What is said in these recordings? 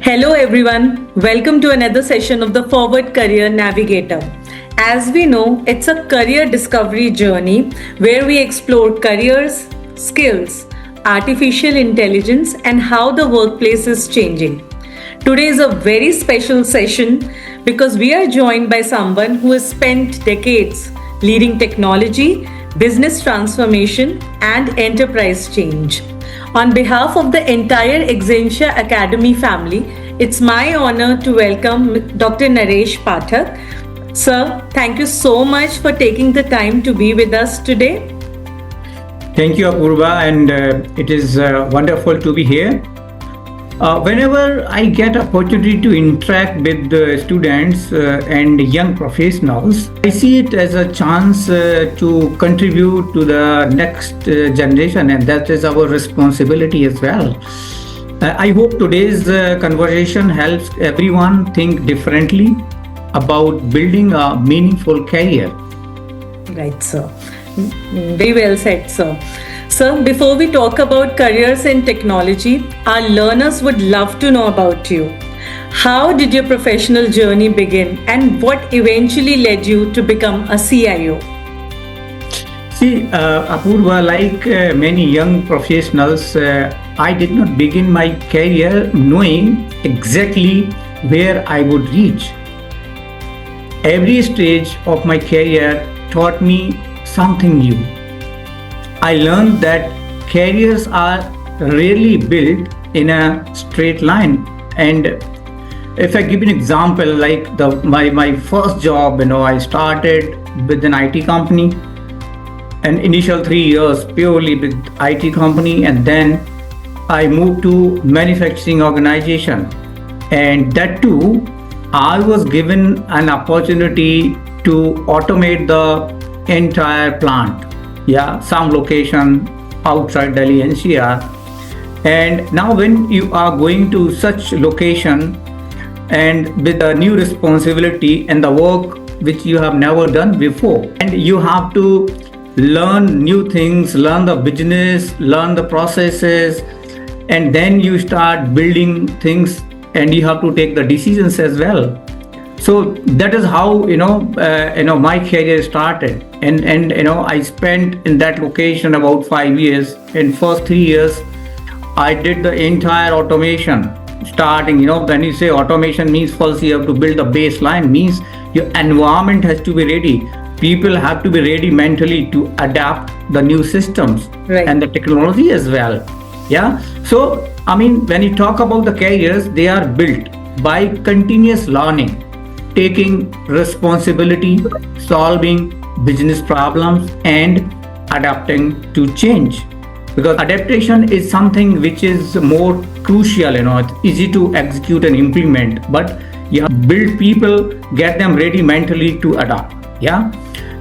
Hello, everyone. Welcome to another session of the Forward Career Navigator. As we know, it's a career discovery journey where we explore careers, skills, artificial intelligence, and how the workplace is changing. Today is a very special session because we are joined by someone who has spent decades leading technology, business transformation, and enterprise change. On behalf of the entire Exentia Academy family, it's my honor to welcome Dr. Naresh Pathak. Sir, thank you so much for taking the time to be with us today. Thank you, Apurva, and it is wonderful to be here. Whenever I get opportunity to interact with the students and young professionals, I see it as a chance to contribute to the next generation, and that is our responsibility as well. I hope today's conversation helps everyone think differently about building a meaningful career. Right, sir. Very well said, sir. Sir, before we talk about careers in technology, our learners would love to know about you. How did your professional journey begin and what eventually led you to become a CIO? See, Apurva, like many young professionals, I did not begin my career knowing exactly where I would reach. Every stage of my career taught me something new. I learned that careers are rarely built in a straight line. And if I give an example, like my first job, I started with an IT company, and initial 3 years purely with IT company, and then I moved to manufacturing organization, and that too, I was given an opportunity to automate the entire plant. Some location outside Delhi NCR. And now when you are going to such location and with a new responsibility and the work which you have never done before, and you have to learn new things, learn the business, learn the processes, and then you start building things and you have to take the decisions as well. So that is how my career started, and I spent in that location about 5 years. In first 3 years, I did the entire automation. Starting, when you say automation means first you have to build the baseline, means your environment has to be ready. People have to be ready mentally to adapt the new systems, right, and the technology as well. So when you talk about the careers, they are built by continuous learning, taking responsibility, solving business problems, and adapting to change. Because adaptation is something which is more crucial, it's easy to execute and implement, but you have to build people, get them ready mentally to adapt.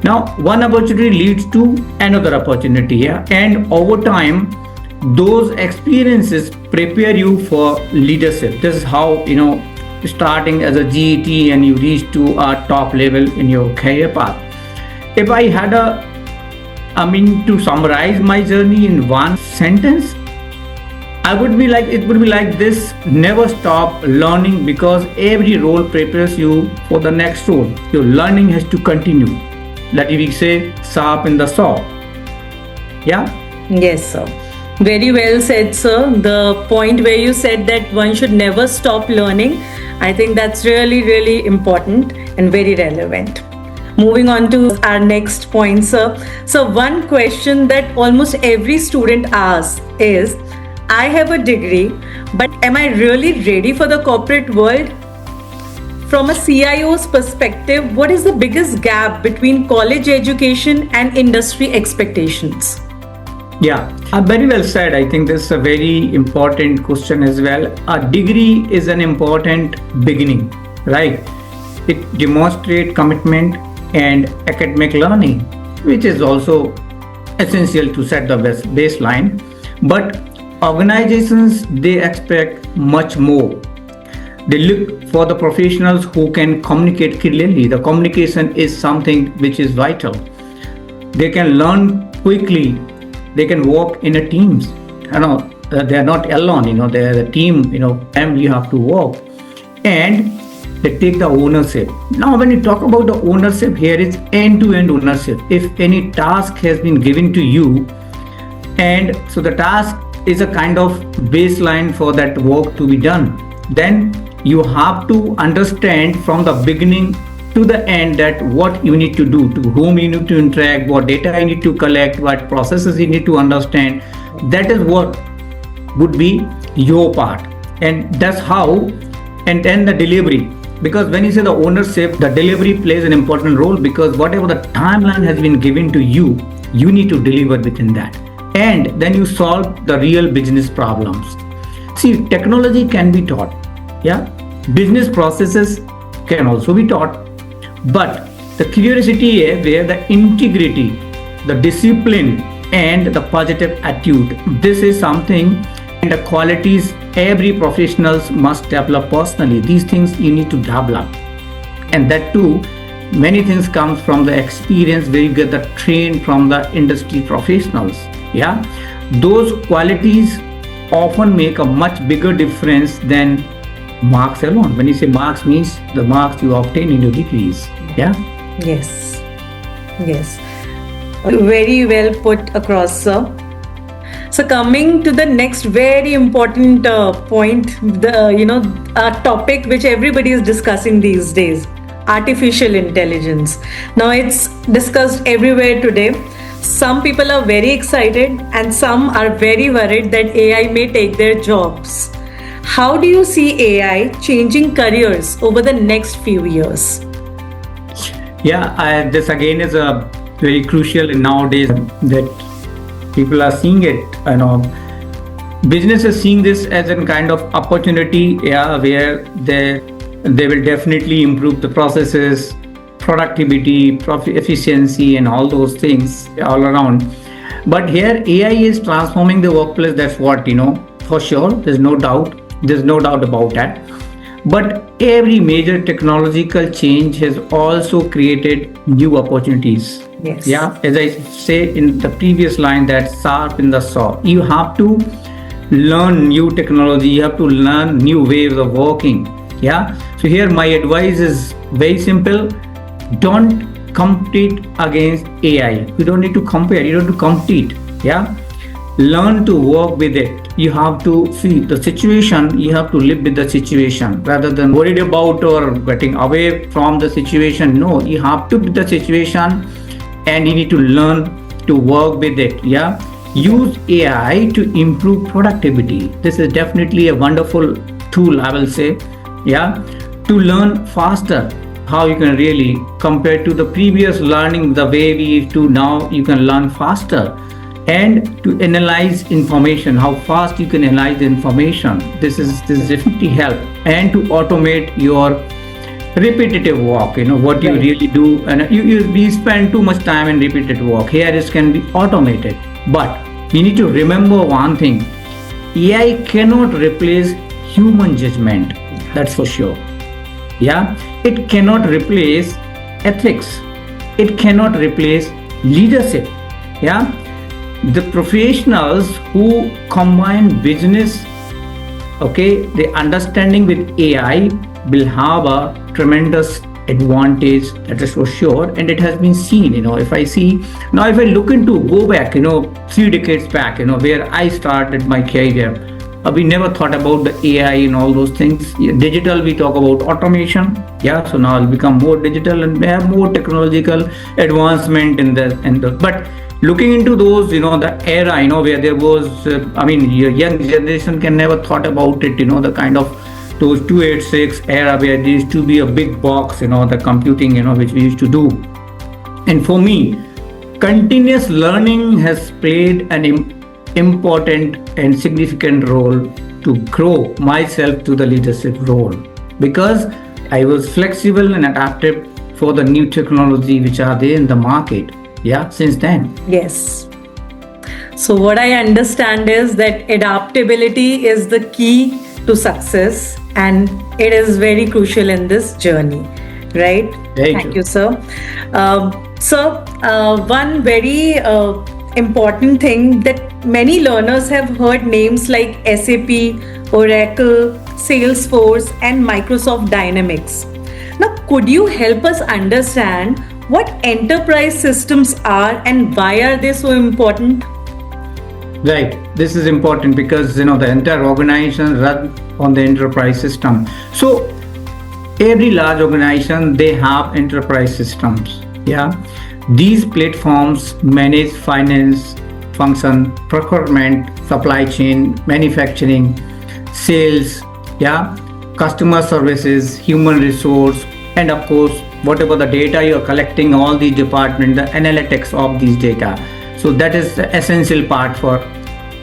Now, one opportunity leads to another opportunity, and over time, those experiences prepare you for leadership. This is how, starting as a GET and you reach to a top level in your career path. If I had to summarize my journey in one sentence, it would be like this: never stop learning, because every role prepares you for the next role. Your learning has to continue. Like we say, sharp in the saw. Yes, sir. Very well said, sir. The point where you said that one should never stop learning, I think that's really, really important and very relevant. Moving on to our next point, sir. So one question that almost every student asks is, I have a degree, but am I really ready for the corporate world? From a CIO's perspective, what is the biggest gap between college education and industry expectations? Very well said. I think this is a very important question as well. A degree is an important beginning, right? It demonstrates commitment and academic learning, which is also essential to set the baseline. But organizations, they expect much more. They look for the professionals who can communicate clearly. The communication is something which is vital. They can learn quickly. They can work in a teams. they are not alone. They are a team. And you have to work, and they take the ownership. Now, when you talk about the ownership, here is end-to-end ownership. If any task has been given to you, and so the task is a kind of baseline for that work to be done, then you have to understand from the beginning to the end that what you need to do, to whom you need to interact, what data you need to collect, what processes you need to understand. That is what would be your part, and that's how. And then the delivery, because when you say the ownership, the delivery plays an important role, because whatever the timeline has been given to you, you need to deliver within that, and then you solve the real business problems. See, technology can be taught, yeah, business processes can also be taught, but the curiosity is where the integrity, the discipline, and the positive attitude, this is something, and the qualities every professionals must develop personally. These things you need to develop, and that too, many things comes from the experience where you get the train from the industry professionals. Yeah, those qualities often make a much bigger difference than marks alone. When you say marks, means the marks you obtain in your degrees. Yeah. Yes. Yes. Very well put across, sir. So coming to the next very important point, a topic which everybody is discussing these days, artificial intelligence. Now it's discussed everywhere today. Some people are very excited and some are very worried that AI may take their jobs. How do you see AI changing careers over the next few years? Yeah, this again is a very crucial in nowadays that people are seeing it. Business is seeing this as a kind of opportunity, yeah, where they will definitely improve the processes, productivity, profit efficiency, and all those things all around. But here AI is transforming the workplace. That's what, for sure. There's no doubt. There's no doubt about that. But every major technological change has also created new opportunities. Yes. Yeah, as I say in the previous line, that sharp in the saw. You have to learn new technology. You have to learn new ways of working. Yeah. So here my advice is very simple. Don't compete against AI. You don't need to compare. You don't need to compete. Yeah. Learn to work with it. You have to see the situation. You have to live with the situation rather than worried about or getting away from the situation. No, you have to be the situation, and you need to learn to work with it. Yeah. Use AI to improve productivity. This is definitely a wonderful tool, I will say. Yeah. To learn faster. How you can really compare to the previous learning, the way we used to, now you can learn faster. And to analyze information, how fast you can analyze the information. This definitely help. And to automate your repetitive work, what you really do. And we spend too much time in repetitive work. Here it can be automated. But we need to remember one thing. AI cannot replace human judgment. That's for sure. Yeah. It cannot replace ethics. It cannot replace leadership. Yeah. The professionals who combine business, the understanding with AI will have a tremendous advantage, that is for sure. And it has been seen, if I look into, go back, 3 decades back, where I started my career, we never thought about the AI and all those things. Digital, we talk about automation. Yeah, so now it'll become more digital and we have more technological advancement but looking into those, the era, where there was, your young generation can never thought about it, the kind of those 286 era where there used to be a big box, the computing, which we used to do. And for me, continuous learning has played an important and significant role to grow myself to the leadership role, because I was flexible and adaptive for the new technology which are there in the market. Yeah, since then. Yes. So what I understand is that adaptability is the key to success, and it is very crucial in this journey, right? Thank you, sir. Sir, one very important thing that many learners have heard names like SAP, Oracle, Salesforce, and Microsoft Dynamics. Now, could you help us understand what enterprise systems are and why are they so important? Right. This is important because the entire organization run on the enterprise system. So every large organization, they have enterprise systems. Yeah. These platforms manage finance, function, procurement, supply chain, manufacturing, sales, yeah, customer services, human resource, and of course, whatever the data you're collecting, all these departments, the analytics of these data. So that is the essential part for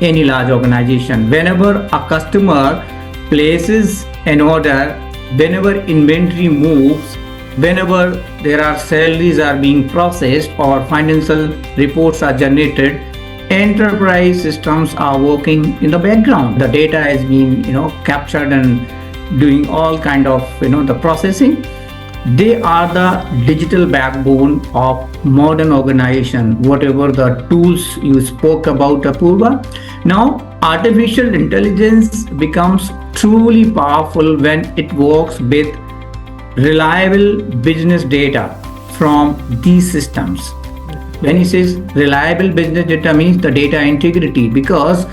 any large organization. Whenever a customer places an order, whenever inventory moves, whenever there are salaries are being processed or financial reports are generated, enterprise systems are working in the background. The data is being captured and doing all kind of the processing. They are the digital backbone of modern organization, whatever the tools you spoke about, Apurva. Now, artificial intelligence becomes truly powerful when it works with reliable business data from these systems. When he says reliable business data means the data integrity, because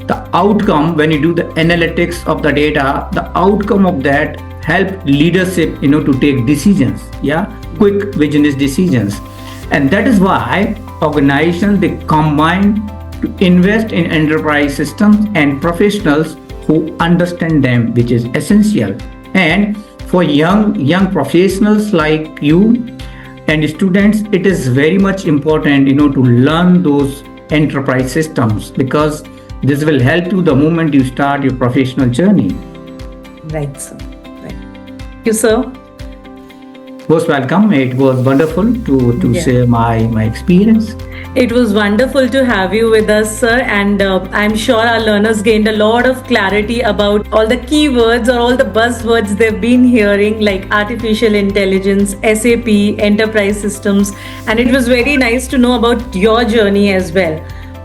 the outcome, when you do the analytics of the data, the outcome of that help leadership to take decisions, quick business decisions. And that is why organizations, they combine to invest in enterprise systems and professionals who understand them, which is essential. And for young professionals like you and students, it is very much important to learn those enterprise systems, because this will help you the moment you start your professional journey. Right, sir. Right. Thank you, sir. Most welcome. It was wonderful to share my experience. It was wonderful to have you with us, sir, and I'm sure our learners gained a lot of clarity about all the keywords or all the buzzwords they've been hearing, like artificial intelligence, SAP, enterprise systems, and it was very nice to know about your journey as well,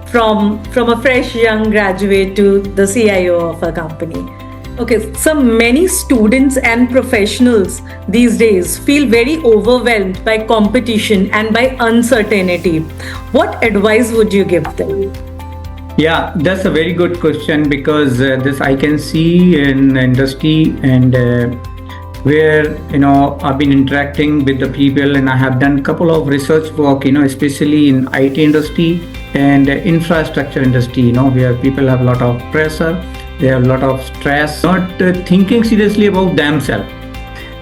from a fresh young graduate to the CIO of a company. Okay, so many students and professionals these days feel very overwhelmed by competition and by uncertainty. What advice would you give them? Yeah, that's a very good question, because this I can see in industry, and where I've been interacting with the people, and I have done a couple of research work, especially in IT industry and infrastructure industry, where people have a lot of pressure. They have a lot of stress, not thinking seriously about themselves.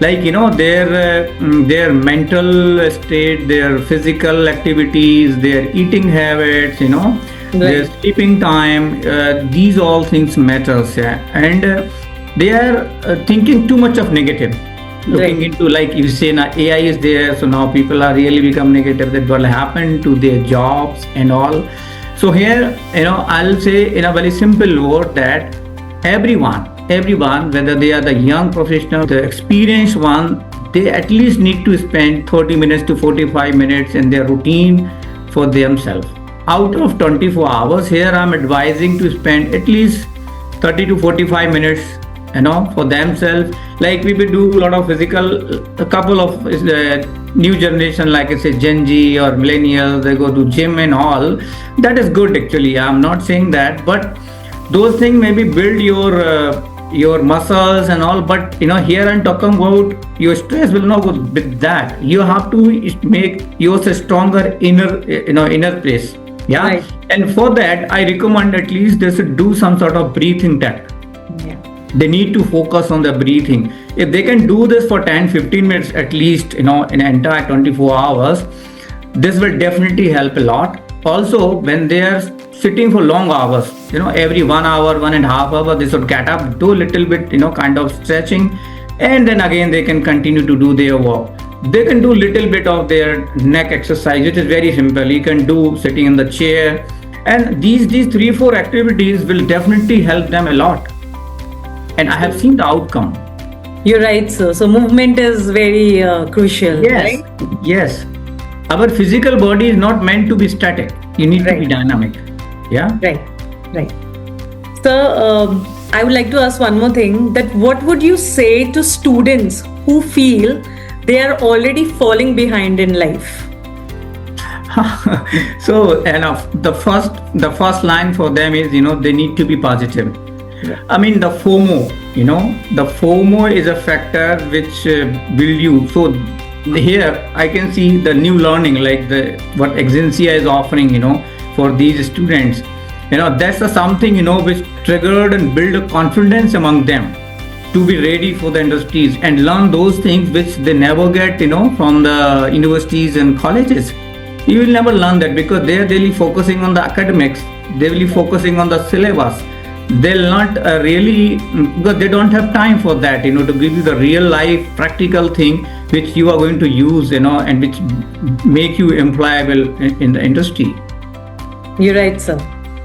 Like, their mental state, their physical activities, their eating habits, their sleeping time, these all things matters. Yeah. And they are thinking too much of negative. Looking into, like you say, now AI is there, so now people are really become negative, that what will happen to their jobs and all. So here, I'll say in a very simple word that everyone, whether they are the young professional, the experienced one, they at least need to spend 30 minutes to 45 minutes in their routine for themselves. Out of 24 hours, here I'm advising to spend at least 30 to 45 minutes, for themselves. Like we will do a lot of physical, a couple of new generation, like I say Gen Z or millennials, they go to gym and all. That is good actually. I'm not saying that, but those things maybe build your muscles and all, but here I'm talking about your stress will not go with that. You have to make yourself stronger inner place. Yeah. Right. And for that, I recommend at least they should do some sort of breathing tech. Yeah. They need to focus on the breathing. If they can do this for 10-15 minutes at least, in an entire 24 hours, this will definitely help a lot. Also, when they are sitting for long hours, every 1 hour, 1.5 hours, they should get up, do a little bit, kind of stretching, and then again they can continue to do their work. They can do little bit of their neck exercise, which is very simple. You can do sitting in the chair, and these 3-4 activities will definitely help them a lot. And I have seen the outcome. You're right, sir. So movement is very crucial. Yes, right? Yes. Our physical body is not meant to be static. You need to be Right. dynamic. Yeah. Right, right. So, I would like to ask one more thing, that what would you say to students who feel they are already falling behind in life? So, and the first line for them is, they need to be positive. Yeah. I mean, the FOMO is a factor which build you. So here I can see the new learning, like the what Exensia is offering, for these students. That's the something, which triggered and build a confidence among them to be ready for the industries and learn those things which they never get, from the universities and colleges. You will never learn that because they are really focusing on the academics. They will be focusing on the syllabus. They'll not really, because they don't have time for that, to give you the real life practical thing which you are going to use, and which make you employable in the industry. You're right, sir.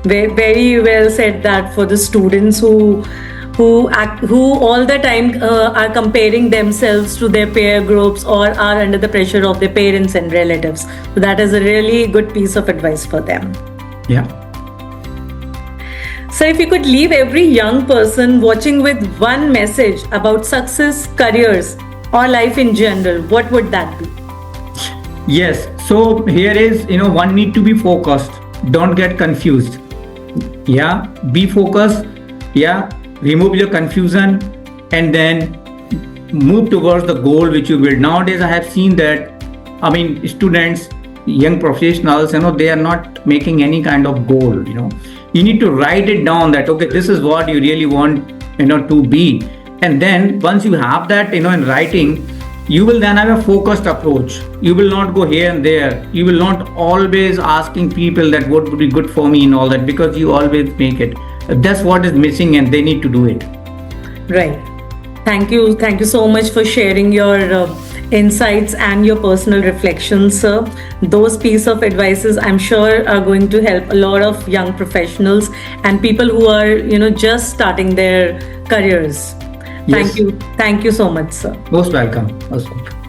Very, very well said that for the students who all the time are comparing themselves to their peer groups or are under the pressure of their parents and relatives. So that is a really good piece of advice for them. Yeah. So if you could leave every young person watching with one message about success, careers, or life in general, what would that be? Yes. So here is, one need to be focused. Don't get confused. Yeah. Be focused. Yeah. Remove your confusion and then move towards the goal which you build. Nowadays, I have seen that, students, young professionals, they are not making any kind of goal, You need to write it down that, okay, this is what you really want, to be. And then once you have that, in writing, you will then have a focused approach. You will not go here and there. You will not always asking people that what would be good for me and all that, because you always make it. That's what is missing and they need to do it. Right. Thank you. Thank you so much for sharing your insights and your personal reflections, sir. Those piece of advices, I'm sure, are going to help a lot of young professionals and people who are, just starting their careers. Yes. Thank you. Thank you so much, sir. Most welcome. Most welcome.